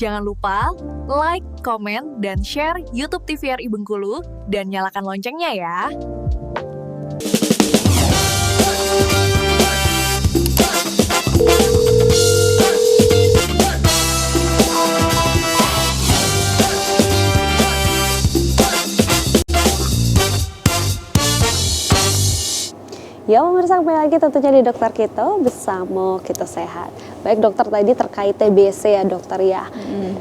Jangan lupa like, komen, dan share YouTube TVRI Bengkulu dan nyalakan loncengnya ya. Ya pemirsa, kembali lagi tentunya di Dokter Kito bersama Kito Sehat. Baik dokter, tadi terkait TBC ya dokter ya.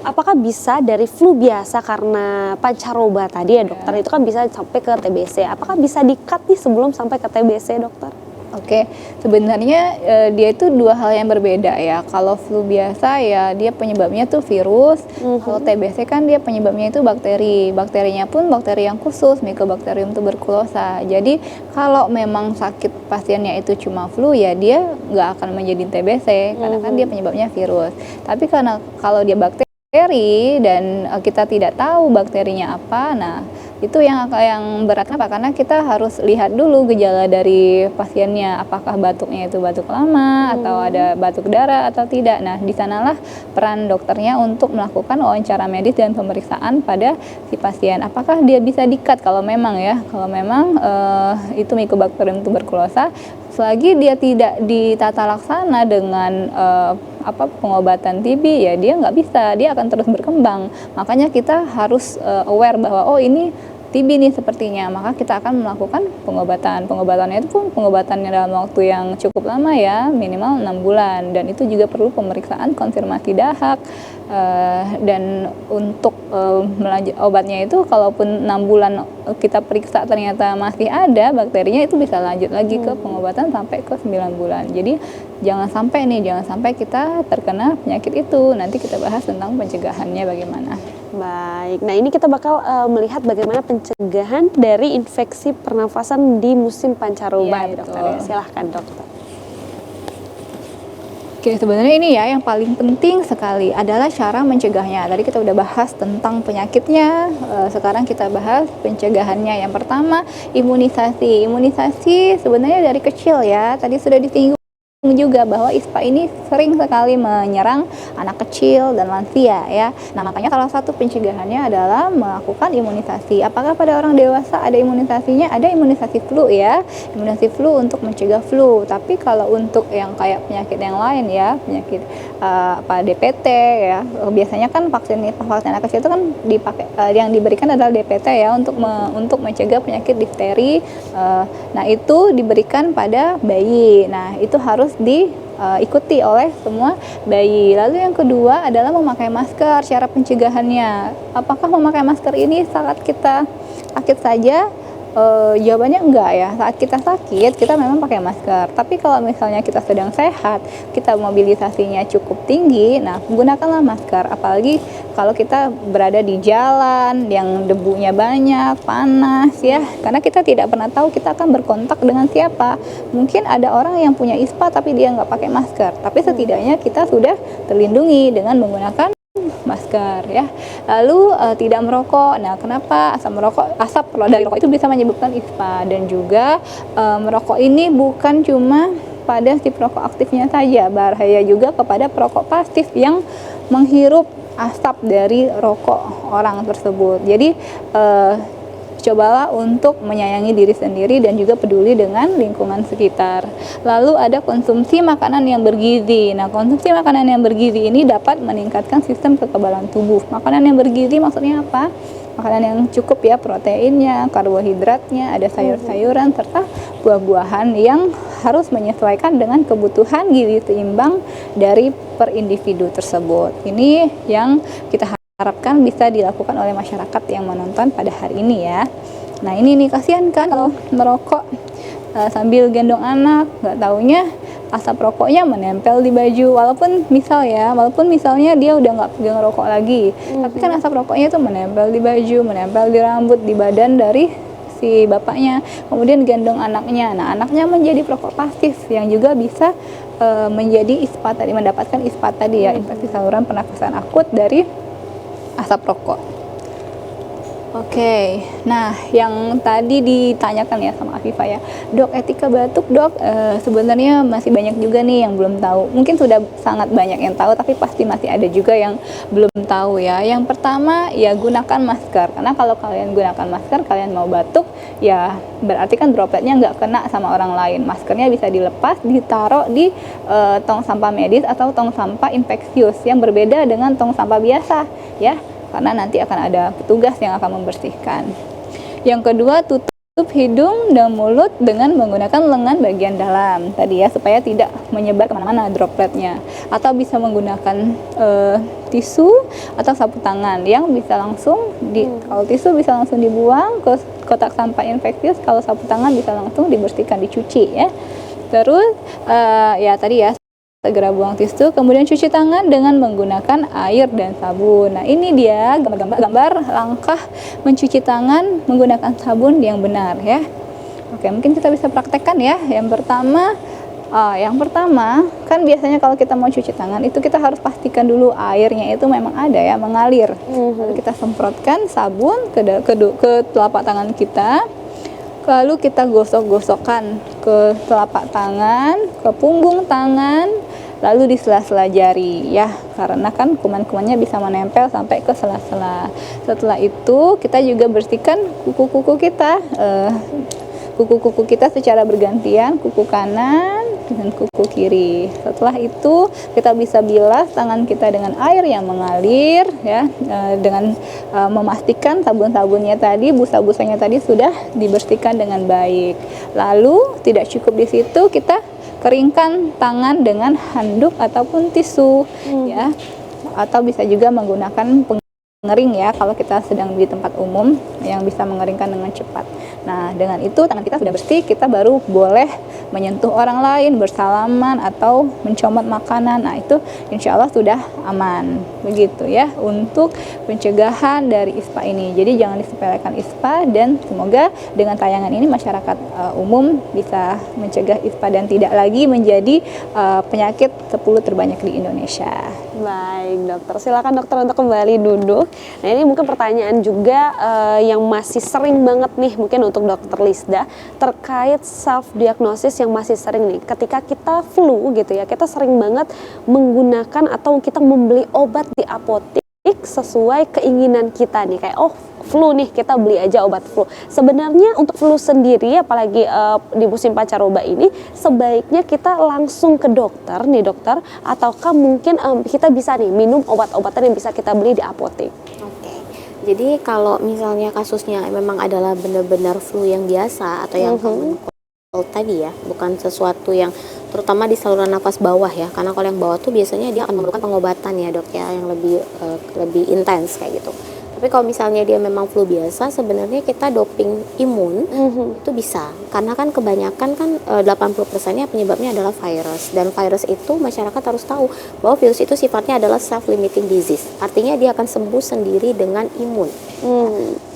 Apakah bisa dari flu biasa karena pancaroba tadi ya dokter, itu kan bisa sampai ke TBC. Apakah bisa di-cut nih sebelum sampai ke TBC dokter? Oke, sebenarnya dia itu dua hal yang berbeda ya. Kalau flu biasa ya dia penyebabnya tuh virus. Kalau TBC kan dia penyebabnya itu bakteri. Bakterinya pun bakteri yang khusus, Mycobacterium tuberculosa. Jadi kalau memang sakit pasiennya itu cuma flu ya dia nggak akan menjadi TBC karena kan dia penyebabnya virus. Tapi karena kalau dia bakteri dan kita tidak tahu bakterinya apa, nah itu yang berat. Kenapa? Karena kita harus lihat dulu gejala dari pasiennya, apakah batuknya itu batuk lama atau ada batuk darah atau tidak. Nah, di sanalah peran dokternya untuk melakukan wawancara medis dan pemeriksaan pada si pasien. Apakah dia bisa di-cut kalau memang itu Mycobacterium tuberculosa, selagi dia tidak ditata laksana dengan pengobatan TB ya dia nggak bisa, dia akan terus berkembang. Makanya kita harus aware bahwa ini TB nih sepertinya, maka kita akan melakukan pengobatan. Pengobatannya itu pun pengobatannya dalam waktu yang cukup lama ya, minimal 6 bulan, dan itu juga perlu pemeriksaan konfirmasi dahak. Dan untuk melanjut obatnya itu, kalaupun 6 bulan kita periksa ternyata masih ada bakterinya, itu bisa lanjut lagi ke pengobatan sampai ke 9 bulan. Jadi jangan sampai kita terkena penyakit itu. Nanti kita bahas tentang pencegahannya bagaimana. Baik, nah ini kita bakal melihat bagaimana pencegahan dari infeksi pernafasan di musim pancaroba ya dokter ya. Silahkan dokter. Oke, sebenarnya ini ya yang paling penting sekali adalah cara mencegahnya. Tadi kita udah bahas tentang penyakitnya, sekarang kita bahas pencegahannya. Yang pertama, imunisasi. Imunisasi sebenarnya dari kecil ya, tadi sudah disinggung juga bahwa ISPA ini sering sekali menyerang anak kecil dan lansia ya. Nah, makanya salah satu pencegahannya adalah melakukan imunisasi. Apakah pada orang dewasa ada imunisasinya? Ada imunisasi flu ya, imunisasi flu untuk mencegah flu. Tapi kalau untuk yang kayak penyakit yang lain ya, penyakit DPT ya, biasanya kan vaksin anak kecil itu kan dipakai, yang diberikan adalah DPT ya, untuk mencegah penyakit difteri. Nah, itu diberikan pada bayi. Nah, itu harus diikuti oleh semua bayi. Lalu yang kedua adalah memakai masker. Cara pencegahannya, apakah memakai masker ini saat kita sakit saja? Jawabannya enggak ya. Saat kita sakit kita memang pakai masker, tapi kalau misalnya kita sedang sehat, kita mobilisasinya cukup tinggi, nah gunakanlah masker. Apalagi kalau kita berada di jalan yang debunya banyak, panas ya, karena kita tidak pernah tahu kita akan berkontak dengan siapa. Mungkin ada orang yang punya ISPA tapi dia nggak pakai masker, tapi setidaknya kita sudah terlindungi dengan menggunakan masker ya. Lalu tidak merokok. Nah, kenapa asap dari rokok itu bisa menyebabkan ISPA, dan juga merokok ini bukan cuma pada si perokok aktifnya saja, bahaya juga kepada perokok pasif yang menghirup asap dari rokok orang tersebut. Jadi cobalah untuk menyayangi diri sendiri dan juga peduli dengan lingkungan sekitar. Lalu ada konsumsi makanan yang bergizi. Nah, konsumsi makanan yang bergizi ini dapat meningkatkan sistem kekebalan tubuh. Makanan yang bergizi maksudnya apa? Makanan yang cukup ya, proteinnya, karbohidratnya, ada sayur-sayuran, serta buah-buahan yang harus menyesuaikan dengan kebutuhan gizi seimbang dari per individu tersebut. Ini yang kita harapkan bisa dilakukan oleh masyarakat yang menonton pada hari ini ya. Nah, ini nih, kasihan kan kalau merokok sambil gendong anak, nggak taunya asap rokoknya menempel di baju. Walaupun misalnya dia udah nggak ngerokok lagi, tapi kan asap rokoknya itu menempel di baju, menempel di rambut, di badan dari si bapaknya, kemudian gendong anaknya. Nah, anaknya menjadi perokok pasif yang juga bisa menjadi ISPA tadi, mendapatkan ISPA tadi ya, infeksi saluran pernafasan akut dari asap rokok. Oke, nah yang tadi ditanyakan ya sama Afifah ya, dok etika batuk dok, sebenarnya masih banyak juga nih yang belum tahu. Mungkin sudah sangat banyak yang tahu, tapi pasti masih ada juga yang belum tahu ya. Yang pertama ya gunakan masker, karena kalau kalian gunakan masker, kalian mau batuk, ya berarti kan dropletnya nggak kena sama orang lain. Maskernya bisa dilepas, ditaruh di tong sampah medis atau tong sampah infeksius yang berbeda dengan tong sampah biasa ya. Karena nanti akan ada petugas yang akan membersihkan. Yang kedua, tutup hidung dan mulut dengan menggunakan lengan bagian dalam tadi ya, supaya tidak menyebar kemana-mana dropletnya. Atau bisa menggunakan tisu atau sapu tangan yang bisa langsung kalau tisu bisa langsung dibuang ke kotak sampah infeksius, kalau sapu tangan bisa langsung dibersihkan, dicuci ya. Terus ya tadi ya, segera buang tisu, kemudian cuci tangan dengan menggunakan air dan sabun. Nah ini dia gambar langkah mencuci tangan menggunakan sabun yang benar ya. Oke, mungkin kita bisa praktekkan ya. Yang pertama kan biasanya kalau kita mau cuci tangan itu kita harus pastikan dulu airnya itu memang ada ya, mengalir. Lalu kita semprotkan sabun ke telapak tangan kita. Lalu kita gosok-gosokkan ke telapak tangan, ke punggung tangan, lalu di sela-sela jari ya, karena kan kuman-kumannya bisa menempel sampai ke sela-sela. Setelah itu kita juga bersihkan kuku-kuku kita secara bergantian, kuku kanan dan kuku kiri. Setelah itu kita bisa bilas tangan kita dengan air yang mengalir ya, dengan memastikan sabun-sabunnya tadi, busa-busanya tadi sudah dibersihkan dengan baik. Lalu tidak cukup di situ, kita keringkan tangan dengan handuk ataupun tisu ya, atau bisa juga menggunakan pengering ya kalau kita sedang di tempat umum yang bisa mengeringkan dengan cepat. Nah dengan itu tangan kita sudah bersih, kita baru boleh menyentuh orang lain, bersalaman atau mencomot makanan. Nah itu insya Allah sudah aman begitu ya untuk pencegahan dari ISPA ini. Jadi jangan disepelekan ISPA, dan semoga dengan tayangan ini masyarakat umum bisa mencegah ISPA dan tidak lagi menjadi penyakit 10 terbanyak di Indonesia. Baik dokter, silakan dokter untuk kembali duduk. Nah ini mungkin pertanyaan juga yang masih sering banget nih mungkin untuk dokter Lisda terkait self diagnosis yang masih sering nih ketika kita flu gitu ya, kita sering banget menggunakan atau kita membeli obat di apotek sesuai keinginan kita nih, kayak oh flu nih kita beli aja obat flu. Sebenarnya untuk flu sendiri apalagi di musim pancaroba ini sebaiknya kita langsung ke dokter nih dokter, ataukah mungkin kita bisa nih minum obat-obatan yang bisa kita beli di apotek. Oke. Jadi kalau misalnya kasusnya memang adalah benar-benar flu yang biasa atau yang common cold tadi ya, bukan sesuatu yang terutama di saluran nafas bawah ya, karena kalau yang bawah tuh biasanya dia akan memerlukan pengobatan ya dok ya, yang lebih intens kayak gitu. Tapi kalau misalnya dia memang flu biasa, sebenarnya kita doping imun itu bisa. Karena kan kebanyakan kan 80%-nya penyebabnya adalah virus. Dan virus itu masyarakat harus tahu bahwa virus itu sifatnya adalah self-limiting disease. Artinya dia akan sembuh sendiri dengan imun.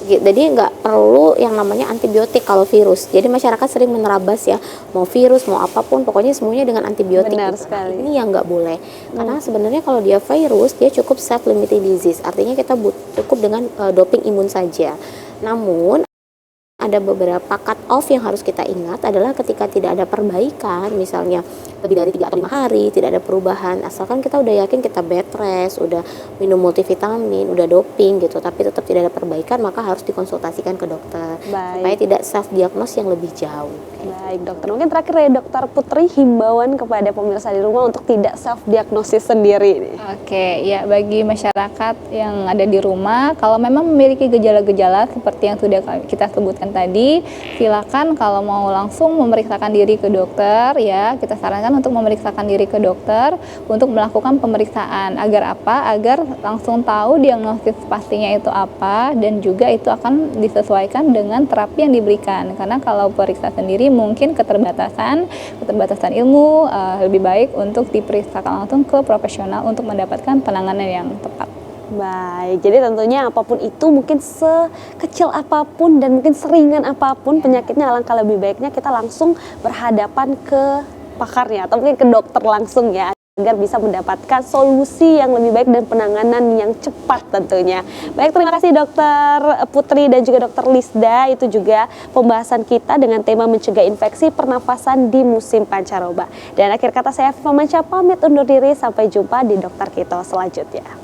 Jadi nggak perlu yang namanya antibiotik kalau virus. Jadi masyarakat sering menerabas ya, mau virus, mau apapun, pokoknya semuanya dengan antibiotik. Benar gitu. sekali. Ini yang nggak boleh. Karena sebenarnya kalau dia virus, dia cukup self-limiting disease. Artinya kita cukup dengan doping imun saja. Namun ada beberapa cut off yang harus kita ingat adalah ketika tidak ada perbaikan, misalnya lebih dari 3 atau 5 hari tidak ada perubahan, asalkan kita udah yakin kita bed rest, udah minum multivitamin, udah doping gitu, tapi tetap tidak ada perbaikan, maka harus dikonsultasikan ke dokter. Baik. Supaya tidak self diagnose yang lebih jauh. Baik dokter, mungkin terakhir ya dokter Putri, himbauan kepada pemirsa di rumah untuk tidak self diagnosis sendiri nih. Oke, ya bagi masyarakat yang ada di rumah, kalau memang memiliki gejala-gejala seperti yang sudah kita sebutkan tadi, silakan kalau mau langsung memeriksakan diri ke dokter ya, kita sarankan untuk memeriksakan diri ke dokter untuk melakukan pemeriksaan. Agar apa? Agar langsung tahu diagnosis pastinya itu apa, dan juga itu akan disesuaikan dengan terapi yang diberikan. Karena kalau periksa sendiri mungkin keterbatasan ilmu, lebih baik untuk diperiksakan langsung ke profesional untuk mendapatkan penanganan yang tepat. Baik, jadi tentunya apapun itu, mungkin sekecil apapun dan mungkin seringan apapun penyakitnya, alangkah lebih baiknya kita langsung berhadapan ke pakarnya atau mungkin ke dokter langsung ya. agar bisa mendapatkan solusi yang lebih baik dan penanganan yang cepat tentunya. Baik, terima kasih Dokter Putri dan juga Dokter Lisda. Itu juga pembahasan kita dengan tema mencegah infeksi pernafasan di musim pancaroba. Dan akhir kata saya Viva Mansyah pamit undur diri, sampai jumpa di Dokter Kito selanjutnya.